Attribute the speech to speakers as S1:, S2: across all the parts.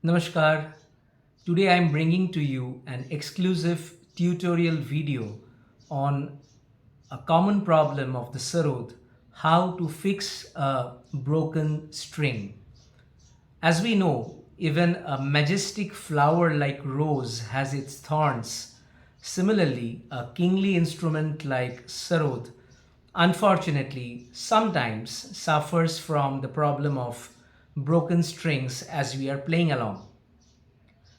S1: Namaskar. Today I am bringing to you an exclusive tutorial video on a common problem of the Sarod, how to fix a broken string. As we know, even a majestic flower like rose has its thorns. Similarly, a kingly instrument like Sarod, unfortunately, sometimes suffers from the problem of broken strings as we are playing along.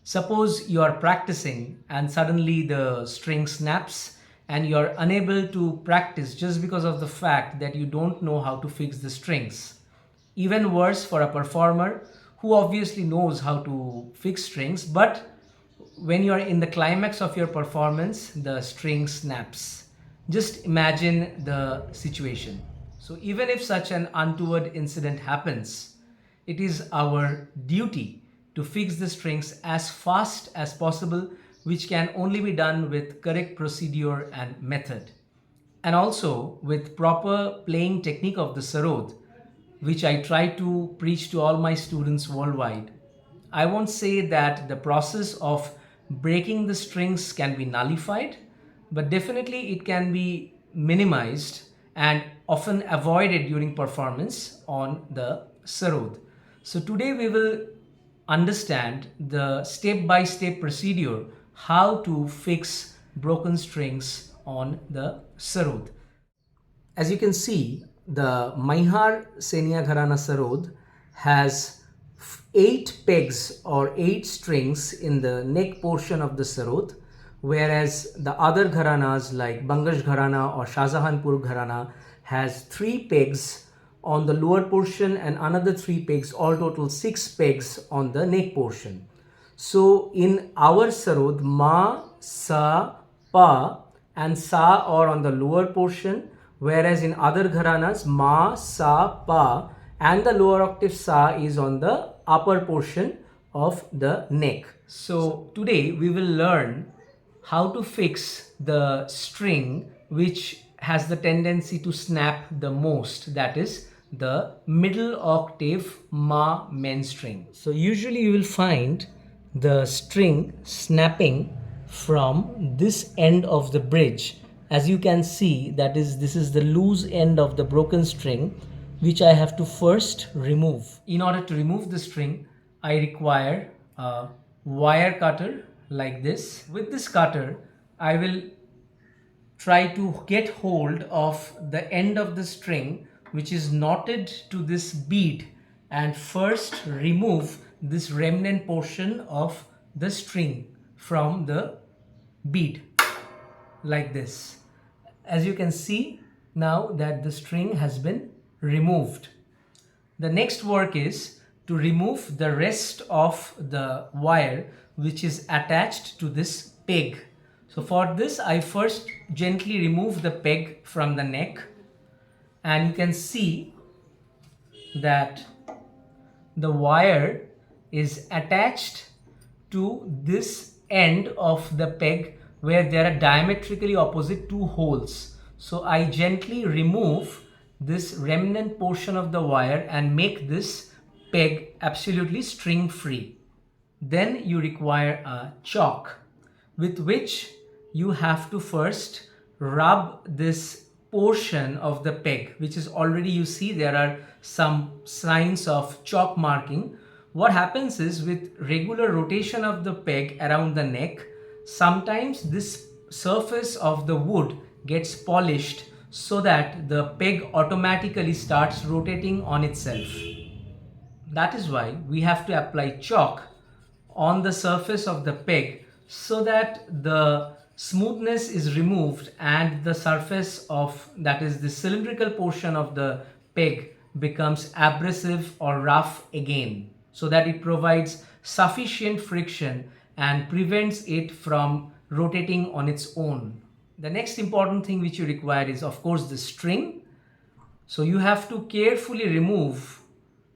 S1: Suppose you are practicing and suddenly the string snaps and you are unable to practice just because of the fact that you don't know how to fix the strings. Even worse for a performer who obviously knows how to fix strings, but when you are in the climax of your performance, the string snaps. Just imagine the situation. So, even if such an untoward incident happens, it is our duty to fix the strings as fast as possible, which can only be done with correct procedure and method. And also with proper playing technique of the Sarod, which I try to preach to all my students worldwide. I won't say that the process of breaking the strings can be nullified, but definitely it can be minimized and often avoided during performance on the Sarod. So today we will understand the step-by-step procedure how to fix broken strings on the Sarod. As you can see, the Maihar Senia Gharana Sarod has 8 pegs or 8 strings in the neck portion of the Sarod, whereas the other Gharanas like Bangash Gharana or Shahjahanpur Gharana has 3 pegs on the lower portion and another 3 pegs, all total 6 pegs on the neck portion. So in our Sarod, Ma, Sa, Pa and Sa are on the lower portion, whereas in other gharanas, Ma, Sa, Pa and the lower octave Sa is on the upper portion of the neck. So today we will learn how to fix the string which has the tendency to snap the most, that is the middle octave Ma main string. So usually you will find the string snapping from this end of the bridge. As you can see, that is, this is the loose end of the broken string which I have to first remove. In order to remove the string, I require a wire cutter like this. With this cutter, I will try to get hold of the end of the string which is knotted to this bead and first remove this remnant portion of the string from the bead like this. As you can see now that the string has been removed. The next work is to remove the rest of the wire which is attached to this peg. So for this I first gently remove the peg from the neck, and you can see that the wire is attached to this end of the peg where there are diametrically opposite 2 holes. So I gently remove this remnant portion of the wire and make this peg absolutely string free. Then you require a chalk with which you have to first rub this portion of the peg, which is already, you see there are some signs of chalk marking. What happens is, with regular rotation of the peg around the neck, sometimes this surface of the wood gets polished so that the peg automatically starts rotating on itself. That is why we have to apply chalk on the surface of the peg so that the smoothness is removed and the surface of, that is the cylindrical portion of the peg, becomes abrasive or rough again, so that it provides sufficient friction and prevents it from rotating on its own. The next important thing which you require is, of course, the string. So you have to carefully remove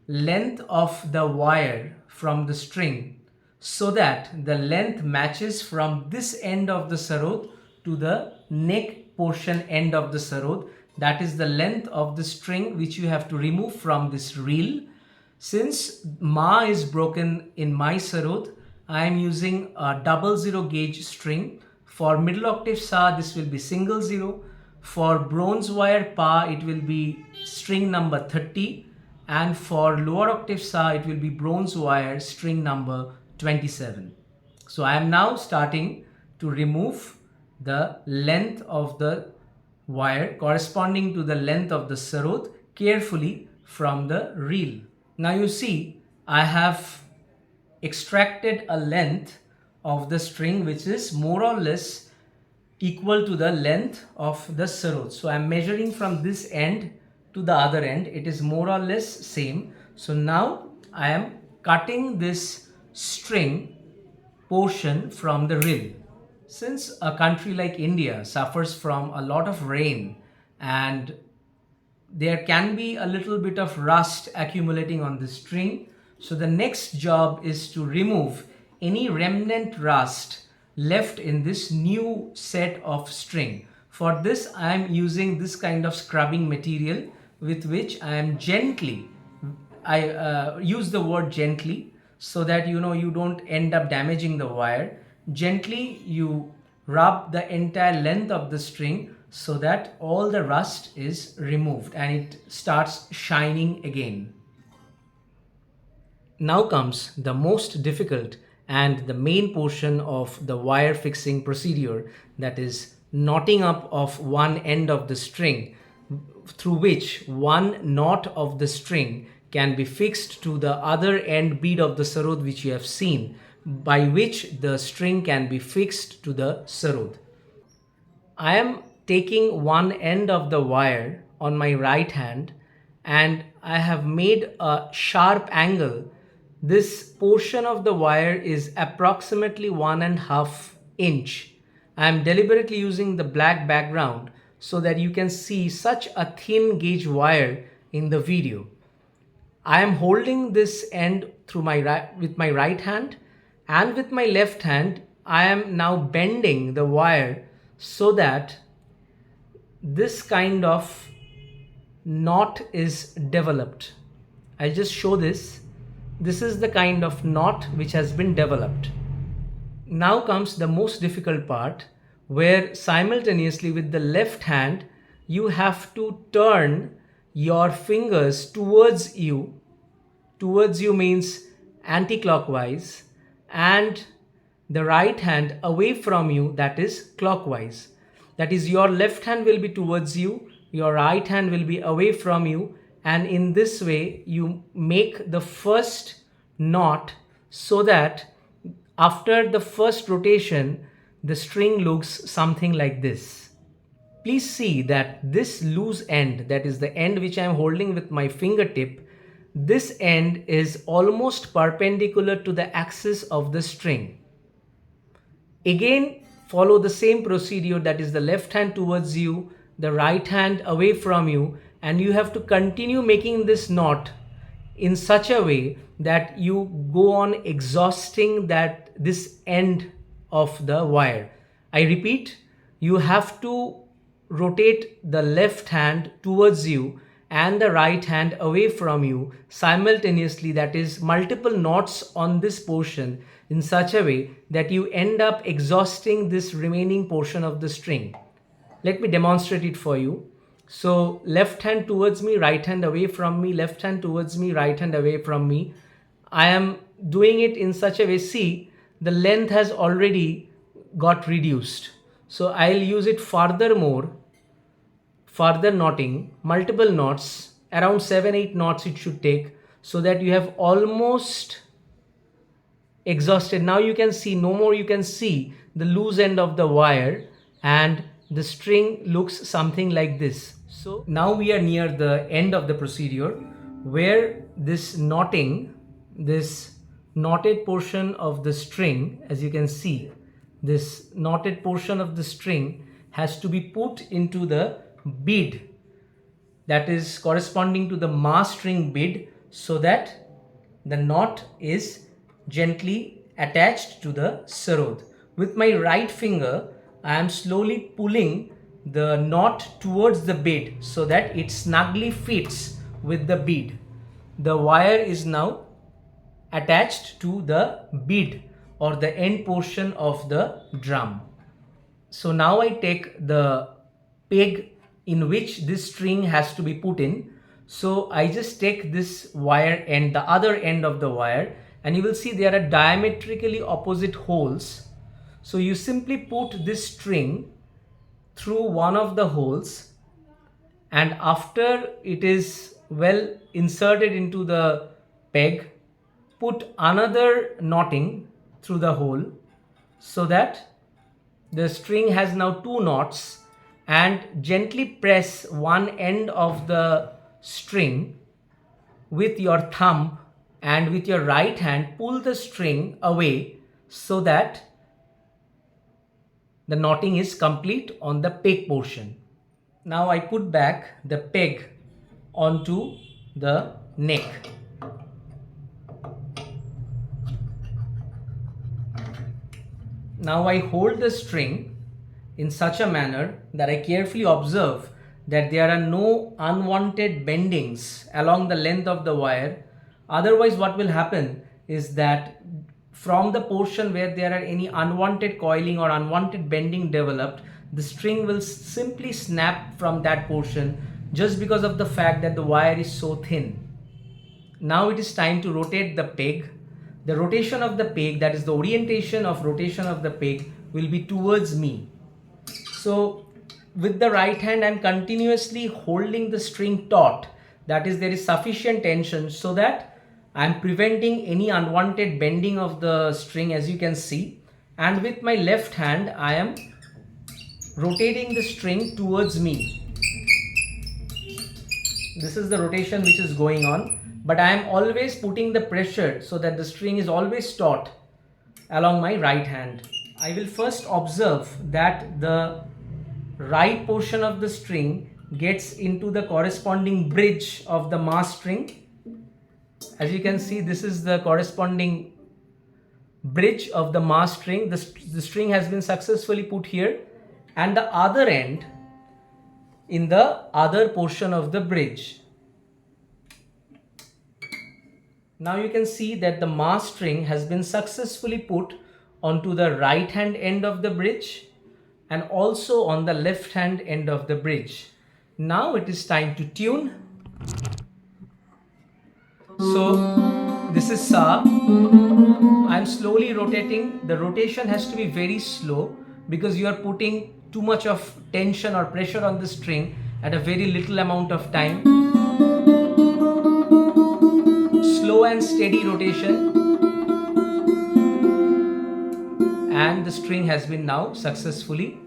S1: length of the wire from the string so that the length matches from this end of the sarod to the neck portion end of the sarod. That is the length of the string which you have to remove from this reel. Since Ma is broken in my Sarod, I am using a 00 gauge string. For middle octave Sa, this will be single zero. For bronze wire Pa, it will be string number 30. And for lower octave Sa, it will be bronze wire string number 27. So I am now starting to remove the length of the wire corresponding to the length of the sarod carefully from the reel. Now you see I have extracted a length of the string which is more or less equal to the length of the sarod. So I am measuring from this end to the other end. It is more or less same. So now I am cutting this string portion from the reel. Since a country like India suffers from a lot of rain and there can be a little bit of rust accumulating on the string, so the next job is to remove any remnant rust left in this new set of string. For this I am using this kind of scrubbing material with which I am gently, I use the word gently so that you don't end up damaging the wire. Gently you rub the entire length of the string so that all the rust is removed and it starts shining again. Now comes the most difficult and the main portion of the wire fixing procedure, that is knotting up of one end of the string, through which one knot of the string can be fixed to the other end bead of the sarod which you have seen, by which the string can be fixed to the sarod. I am taking one end of the wire on my right hand and I have made a sharp angle. This portion of the wire is approximately 1.5 inch. I am deliberately using the black background so that you can see such a thin gauge wire in the video. I am holding this end through with my right hand, and with my left hand I am now bending the wire so that this kind of knot is developed. I'll just show this. This is the kind of knot which has been developed. Now comes the most difficult part, where simultaneously with the left hand you have to turn your fingers towards you. Towards you means anti-clockwise, and the right hand away from you, that is clockwise. That is, your left hand will be towards you, your right hand will be away from you, and in this way you make the first knot so that after the first rotation the string looks something like this. Please see that this loose end, that is the end which I am holding with my fingertip, this end is almost perpendicular to the axis of the string. Again, follow the same procedure, that is the left hand towards you, the right hand away from you, and you have to continue making this knot in such a way that you go on exhausting this end of the wire. I repeat, you have to rotate the left hand towards you and the right hand away from you simultaneously, that is multiple knots on this portion, in such a way that you end up exhausting this remaining portion of the string. Let me demonstrate it for you. So left hand towards me, right hand away from me, left hand towards me, right hand away from me. I am doing it in such a way, see, the length has already got reduced. So I'll use it further knotting, multiple knots, around 7-8 knots it should take, so that you have almost exhausted. Now you can see, no more you can see the loose end of the wire, and the string looks something like this. So now we are near the end of the procedure, where this knotting, this knotted portion of the string, as you can see, this knotted portion of the string has to be put into the bead that is corresponding to the Ma string bead, so that the knot is gently attached to the sarod. With my right finger I am slowly pulling the knot towards the bead so that it snugly fits with the bead. the wire is now attached to the bead or the end portion of the drum. So now I take the peg in which this string has to be put in. So I just take this wire and the other end of the wire, and you will see there are diametrically opposite holes. So you simply put this string through one of the holes, and after it is well inserted into the peg, put another knotting through the hole so that the string has now two knots, and gently press one end of the string with your thumb, and with your right hand pull the string away so that the knotting is complete on the peg portion. Now I put back the peg onto the neck. Now I hold the string in such a manner that I carefully observe that there are no unwanted bendings along the length of the wire. Otherwise, what will happen is that from the portion where there are any unwanted coiling or unwanted bending developed, the string will simply snap from that portion just because of the fact that the wire is so thin. Now it is time to rotate the peg. The rotation of the peg, that is the orientation of rotation of the peg, will be towards me. So with the right hand I am continuously holding the string taut, that is there is sufficient tension so that I am preventing any unwanted bending of the string, as you can see. And with my left hand I am rotating the string towards me. This is the rotation which is going on, but I am always putting the pressure so that the string is always taut along my right hand. I will first observe that the right portion of the string gets into the corresponding bridge of the mass string. As you can see, this is the corresponding bridge of the mass string. The string has been successfully put here, and the other end in the other portion of the bridge. Now you can see that the mass string has been successfully put onto the right hand end of the bridge and also on the left hand end of the bridge. Now it is time to tune. So this is Sa. I am slowly rotating. The rotation has to be very slow because you are putting too much of tension or pressure on the string at a very little amount of time. Slow and steady rotation, and the string has been now successfully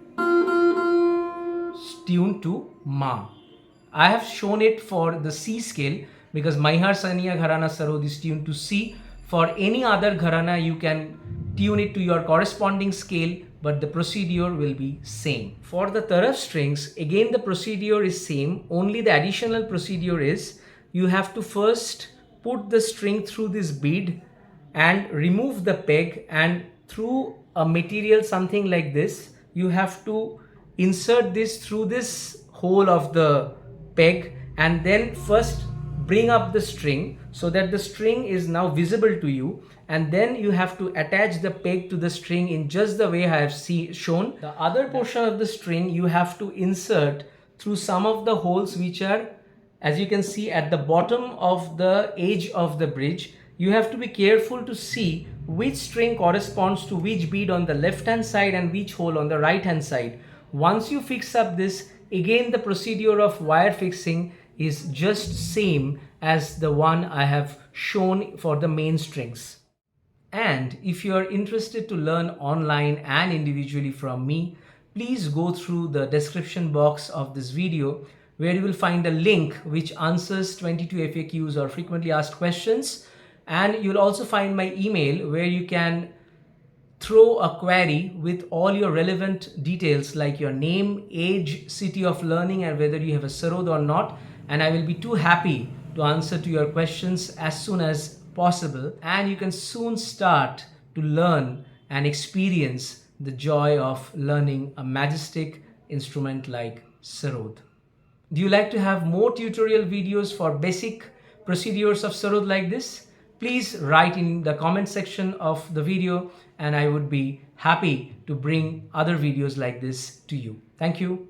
S1: tuned to Ma. I have shown it for the C scale because Maihar Saniya Gharana Sarod is tuned to C. For any other gharana you can tune it to your corresponding scale, but the procedure will be same. For the taraf strings, again the procedure is same, only the additional procedure is you have to first put the string through this bead and remove the peg, and through a material something like this you have to insert this through this hole of the peg, and then first bring up the string so that the string is now visible to you, and then you have to attach the peg to the string in just the way I have shown. The other portion of the string you have to insert through some of the holes which are, as you can see, at the bottom of the edge of the bridge. You have to be careful to see which string corresponds to which bead on the left hand side and which hole on the right hand side. Once you fix up this, again the procedure of wire fixing is just same as the one I have shown for the main strings. And if you are interested to learn online and individually from me, please go through the description box of this video where you will find a link which answers 22 FAQs or frequently asked questions, and you'll also find my email where you can throw a query with all your relevant details like your name, age, city of learning, and whether you have a Sarod or not, and I will be too happy to answer to your questions as soon as possible, and you can soon start to learn and experience the joy of learning a majestic instrument like Sarod. Do you like to have more tutorial videos for basic procedures of Sarod like this, please write in the comment section of the video, and I would be happy to bring other videos like this to you. Thank you.